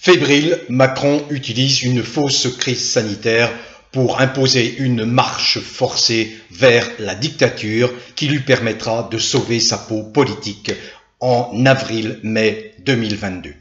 Fébrile, Macron utilise une fausse crise sanitaire pour imposer une marche forcée vers la dictature qui lui permettra de sauver sa peau politique en avril-mai 2022.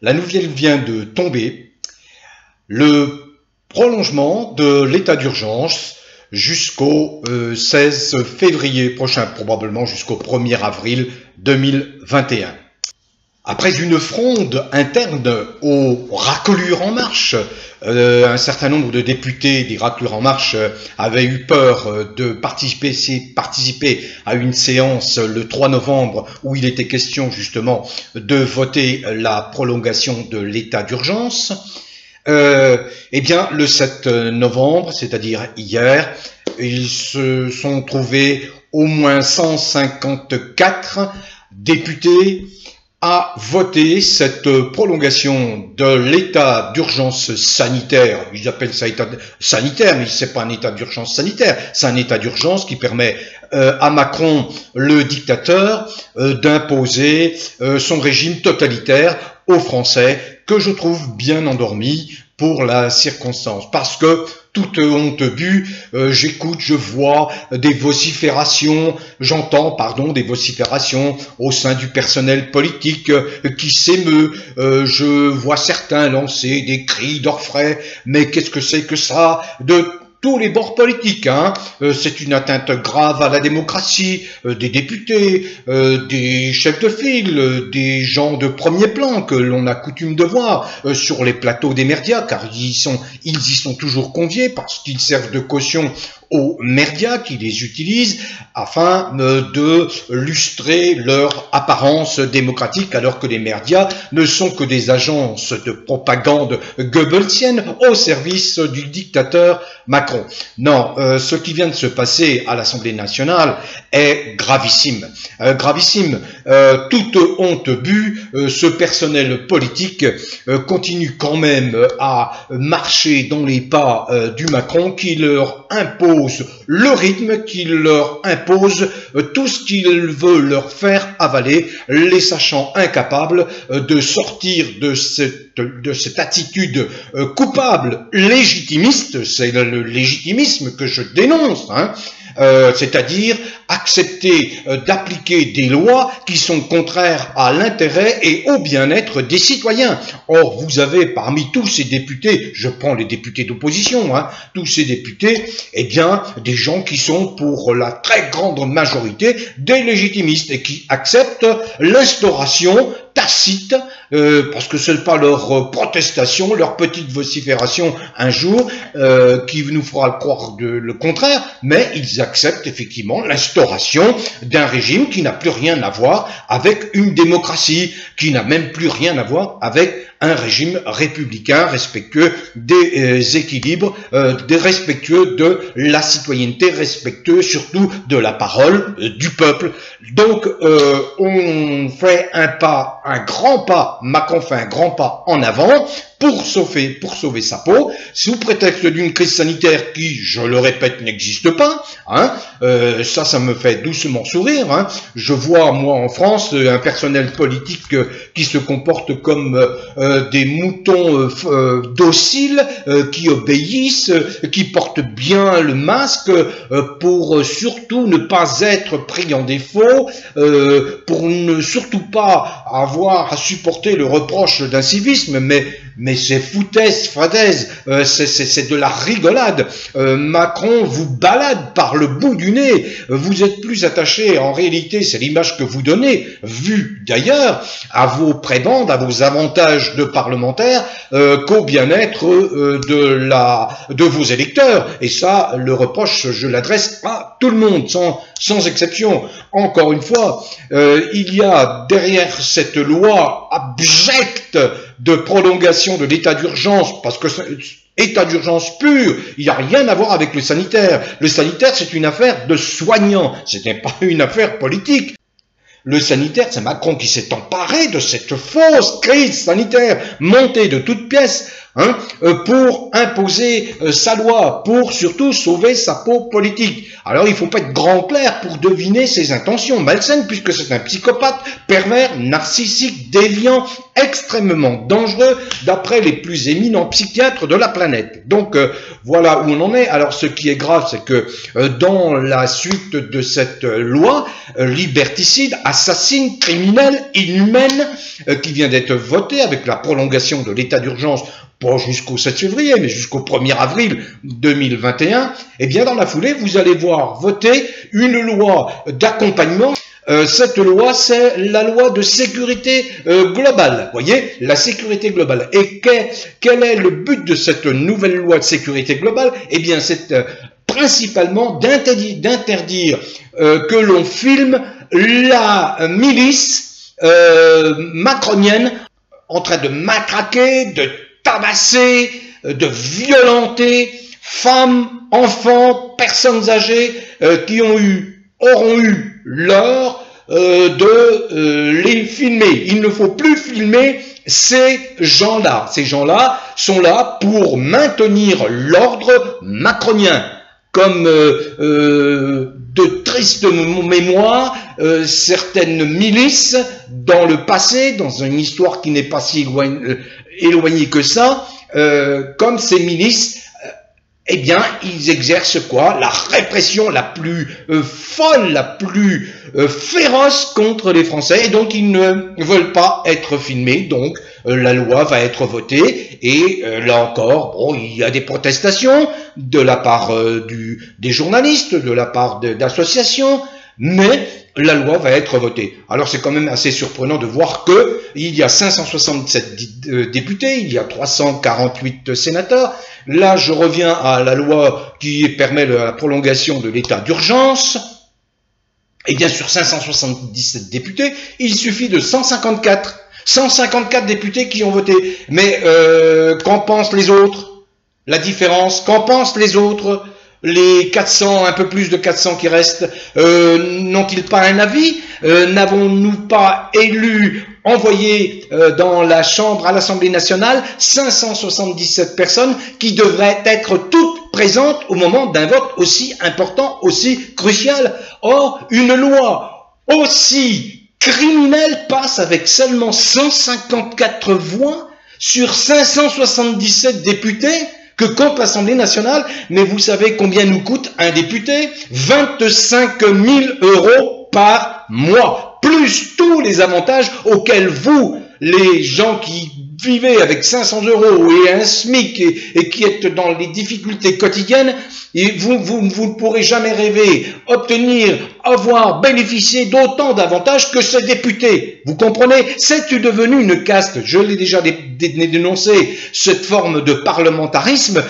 La nouvelle vient de tomber, le prolongement de l'état d'urgence jusqu'au 16 février prochain, probablement jusqu'au 1er avril 2021. Après une fronde interne aux raclures en marche, un certain nombre de députés des raclures en marche avaient eu peur de participer à une séance le 3 novembre où il était question justement de voter la prolongation de l'état d'urgence. Eh bien, le 7 novembre, c'est-à-dire hier, ils se sont trouvés au moins 154 députés à voter cette prolongation de l'état d'urgence sanitaire. Ils appellent ça état sanitaire, mais c'est pas un état d'urgence sanitaire, c'est un état d'urgence qui permet à Macron, le dictateur, d'imposer son régime totalitaire aux Français, que je trouve bien endormi pour la circonstance. Parce que, toute honte bue, j'écoute, je vois des vociférations, des vociférations au sein du personnel politique qui s'émeut. Je vois certains lancer des cris d'orfraie, mais qu'est-ce que c'est que ça de tous les bords politiques, hein. C'est une atteinte grave à la démocratie, des députés, des chefs de file, des gens de premier plan que l'on a coutume de voir sur les plateaux des médias, car ils y sont toujours conviés parce qu'ils servent de caution aux médias qui les utilisent afin de lustrer leur apparence démocratique, alors que les médias ne sont que des agences de propagande goebbelsienne au service du dictateur Macron. Non, ce qui vient de se passer à l'Assemblée nationale est gravissime. Gravissime. Toute honte bue, ce personnel politique continue quand même à marcher dans les pas du Macron qui leur impose le rythme, qui leur impose tout ce qu'il veut leur faire avaler, les sachant incapables de sortir de cette attitude coupable, légitimiste, c'est le légitimisme que je dénonce, hein, c'est-à-dire accepter d'appliquer des lois qui sont contraires à l'intérêt et au bien-être des citoyens. Or, vous avez parmi tous ces députés, je prends les députés d'opposition, hein, tous ces députés, eh bien, des gens qui sont pour la très grande majorité des légitimistes et qui acceptent l'instauration tacite, parce que ce n'est pas leur protestation, leur petite vocifération un jour qui nous fera croire le contraire, mais ils acceptent effectivement l'instauration d'un régime qui n'a plus rien à voir avec une démocratie, qui n'a même plus rien à voir avec un régime républicain respectueux des équilibres, respectueux de la citoyenneté, respectueux surtout de la parole du peuple. Donc on fait un grand pas, Macron fait un grand pas en avant pour sauver sa peau, sous prétexte d'une crise sanitaire qui, je le répète, n'existe pas. Hein, ça me fait doucement sourire. Hein. Je vois, moi, en France, un personnel politique qui se comporte comme des moutons dociles, qui obéissent, qui portent bien le masque pour surtout ne pas être pris en défaut, pour ne surtout pas avoir à supporter le reproche d'incivisme, mais c'est foutaise, fadaise, c'est de la rigolade. Macron vous balade par le bout du nez. Vous êtes plus attaché, en réalité, c'est l'image que vous donnez, vue d'ailleurs, à vos prébendes, à vos avantages de parlementaires, qu'au bien-être de vos électeurs. Et ça, le reproche, je l'adresse à tout le monde, sans exception. Encore une fois, il y a derrière cette loi abjecte de prolongation de l'état d'urgence, parce que état d'urgence pur, il n'y a rien à voir avec le sanitaire. Le sanitaire, c'est une affaire de soignants, ce n'est pas une affaire politique. Le sanitaire, c'est Macron qui s'est emparé de cette fausse crise sanitaire montée de toutes pièces hein, pour imposer sa loi, pour surtout sauver sa peau politique. Alors il ne faut pas être grand clair pour deviner ses intentions malsaines, puisque c'est un psychopathe, pervers, narcissique, déviant, extrêmement dangereux, d'après les plus éminents psychiatres de la planète. Donc voilà où on en est. Alors ce qui est grave, c'est que dans la suite de cette loi liberticide, assassine, criminelle, inhumaine, qui vient d'être votée avec la prolongation de l'état d'urgence, pas jusqu'au 7 février, mais jusqu'au 1er avril 2021, eh bien dans la foulée, vous allez voir voter une loi d'accompagnement. Cette loi, c'est la loi de sécurité globale. Vous voyez, la sécurité globale. Et quel est le but de cette nouvelle loi de sécurité globale? Eh bien, c'est principalement d'interdire que l'on filme la milice macronienne en train de matraquer, de tabasser, de violenter femmes, enfants, personnes âgées qui auront eu l'heure de les filmer. Il ne faut plus filmer ces gens-là. Ces gens-là sont là pour maintenir l'ordre macronien. Comme de tristes mémoires, certaines milices dans le passé, dans une histoire qui n'est pas si éloignée que ça, comme ces milices, eh bien, ils exercent quoi? La répression la plus folle, la plus féroce contre les Français, et donc ils ne veulent pas être filmés, donc la loi va être votée, et là encore, bon, il y a des protestations de la part des journalistes, de la part d'associations, mais la loi va être votée. Alors c'est quand même assez surprenant de voir que il y a 567 députés, il y a 348 sénateurs. Là, je reviens à la loi qui permet la prolongation de l'état d'urgence. Et bien sur 577 députés, il suffit de 154 députés qui ont voté. Mais qu'en pensent les autres? La différence, qu'en pensent les autres? Les 400, un peu plus de 400 qui restent, n'ont-ils pas un avis? N'avons-nous pas envoyé dans la Chambre, à l'Assemblée nationale, 577 personnes qui devraient être toutes présentes au moment d'un vote aussi important, aussi crucial? Or, une loi aussi criminelle passe avec seulement 154 voix sur 577 députés que compte l'Assemblée nationale. Mais vous savez combien nous coûte un député? 25 000 € par mois, plus tous les avantages auxquels vous, les gens qui vivez avec 500 € et un SMIC et qui êtes dans les difficultés quotidiennes, et vous ne pourrez jamais rêver, avoir bénéficié d'autant d'avantages que ce député. Vous comprenez? C'est devenu une caste. Je l'ai déjà dénoncé, cette forme de parlementarisme.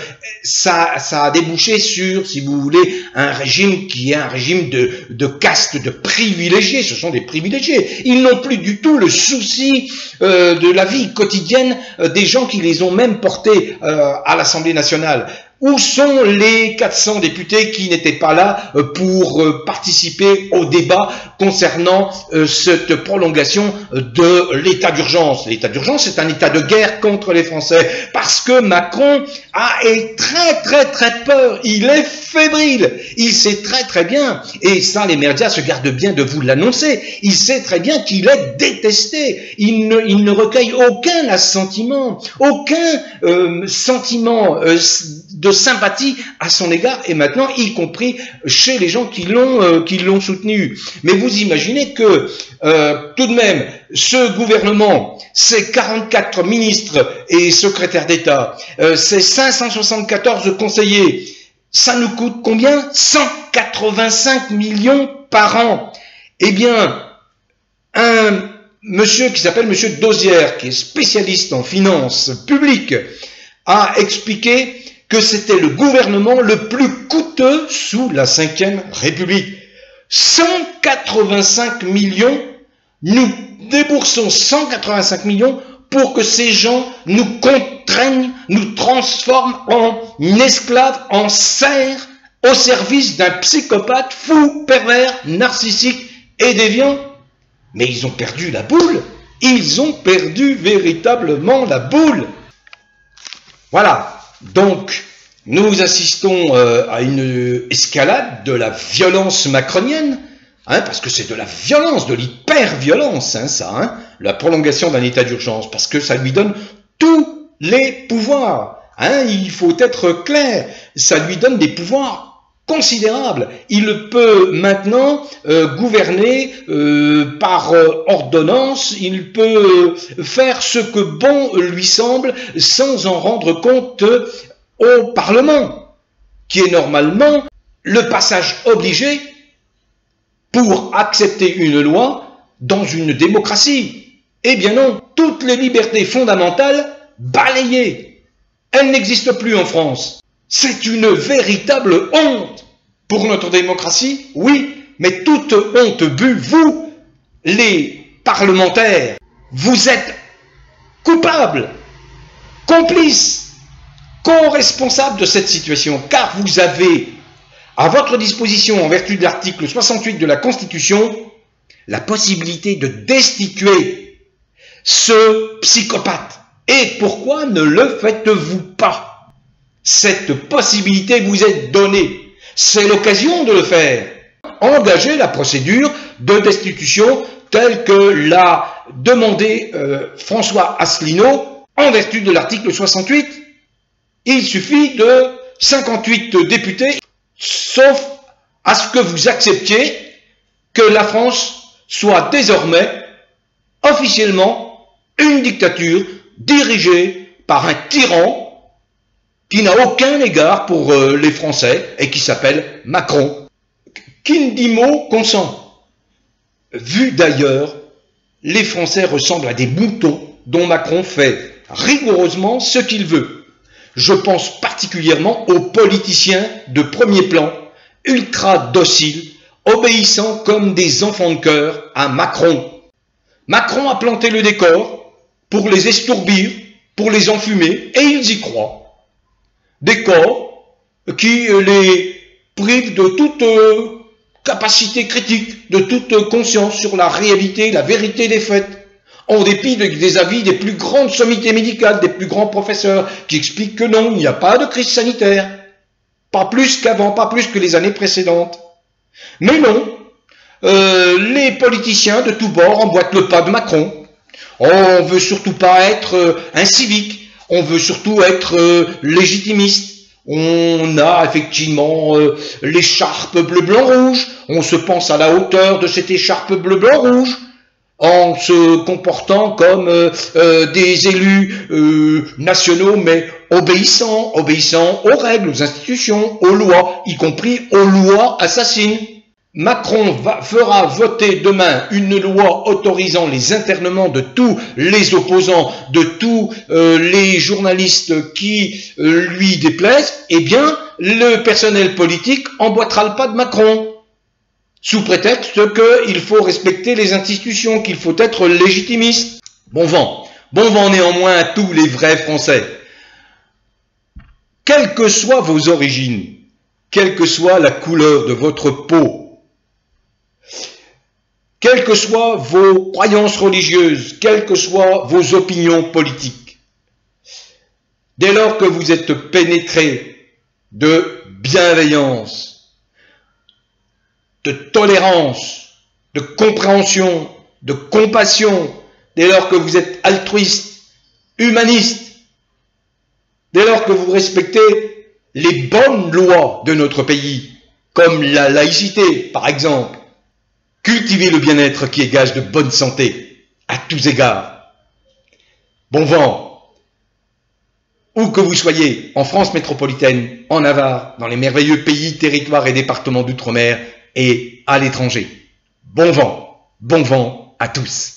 Ça a débouché sur, si vous voulez, un régime qui est un régime de caste, de privilégiés. Ce sont des privilégiés. Ils n'ont plus du tout le souci de la vie quotidienne des gens qui les ont même portés à l'Assemblée nationale. Où sont les 400 députés qui n'étaient pas là pour participer au débat concernant cette prolongation de l'état d'urgence? L'état d'urgence, c'est un état de guerre contre les Français, parce que Macron a très peur, il est fébrile, il sait très bien, et ça les médias se gardent bien de vous l'annoncer, il sait très bien qu'il est détesté, il ne recueille aucun assentiment, aucun sentiment de sympathie à son égard, et maintenant y compris chez les gens qui l'ont soutenu. Mais vous imaginez que tout de même ce gouvernement, ces 44 ministres et secrétaires d'État, ces 574 conseillers, ça nous coûte combien? 185 millions par an. Eh bien, un monsieur qui s'appelle monsieur Dosière, qui est spécialiste en finances publiques, a expliqué que c'était le gouvernement le plus coûteux sous la Ve République. 185 millions, nous déboursons 185 millions pour que ces gens nous contraignent, nous transforment en esclaves, en serfs, au service d'un psychopathe fou, pervers, narcissique et déviant. Mais ils ont perdu la boule, ils ont perdu véritablement la boule. Voilà, donc nous assistons à une escalade de la violence macronienne, parce que c'est de la violence, de l'hyper-violence, la prolongation d'un état d'urgence, parce que ça lui donne tous les pouvoirs. Il faut être clair, ça lui donne des pouvoirs considérable. Il peut maintenant gouverner par ordonnance, il peut faire ce que bon lui semble sans en rendre compte au Parlement, qui est normalement le passage obligé pour accepter une loi dans une démocratie. Eh bien non, toutes les libertés fondamentales balayées. Elles n'existent plus en France. C'est une véritable honte pour notre démocratie, oui, mais toute honte bue, vous, les parlementaires, vous êtes coupables, complices, co-responsables de cette situation, car vous avez à votre disposition, en vertu de l'article 68 de la Constitution, la possibilité de destituer ce psychopathe. Et pourquoi ne le faites-vous pas ? Cette possibilité vous est donnée. C'est l'occasion de le faire. Engagez la procédure de destitution telle que l'a demandé François Asselineau en vertu de l'article 68. Il suffit de 58 députés, sauf à ce que vous acceptiez que la France soit désormais officiellement une dictature dirigée par un tyran qui n'a aucun égard pour les Français et qui s'appelle Macron. Qui ne dit mot consent. Vu d'ailleurs, les Français ressemblent à des moutons dont Macron fait rigoureusement ce qu'il veut. Je pense particulièrement aux politiciens de premier plan, ultra dociles, obéissant comme des enfants de cœur à Macron. Macron a planté le décor pour les estourbir, pour les enfumer, et ils y croient. Décor qui les prive de toute capacité critique, de toute conscience sur la réalité, la vérité des faits, en dépit des avis des plus grandes sommités médicales, des plus grands professeurs, qui expliquent que non, il n'y a pas de crise sanitaire, pas plus qu'avant, pas plus que les années précédentes. Mais non, les politiciens de tous bords emboîtent le pas de Macron. On veut surtout pas être incivique, on veut surtout être légitimiste. On a effectivement l'écharpe bleu-blanc-rouge, on se pense à la hauteur de cette écharpe bleu-blanc-rouge, en se comportant comme des élus nationaux, mais obéissant aux règles, aux institutions, aux lois, y compris aux lois assassines. Macron fera voter demain une loi autorisant les internements de tous les opposants, de tous les journalistes qui lui déplaisent. Eh bien, le personnel politique emboîtera le pas de Macron, sous prétexte qu'il faut respecter les institutions, qu'il faut être légitimiste. Bon vent néanmoins à tous les vrais Français. Quelles que soient vos origines, quelle que soit la couleur de votre peau, quelles que soient vos croyances religieuses, quelles que soient vos opinions politiques, dès lors que vous êtes pénétré de bienveillance, de tolérance, de compréhension, de compassion, dès lors que vous êtes altruiste, humaniste, dès lors que vous respectez les bonnes lois de notre pays, comme la laïcité par exemple, cultivez le bien-être qui est gage de bonne santé, à tous égards. Bon vent, où que vous soyez, en France métropolitaine, en Navarre, dans les merveilleux pays, territoires et départements d'outre-mer et à l'étranger. Bon vent à tous.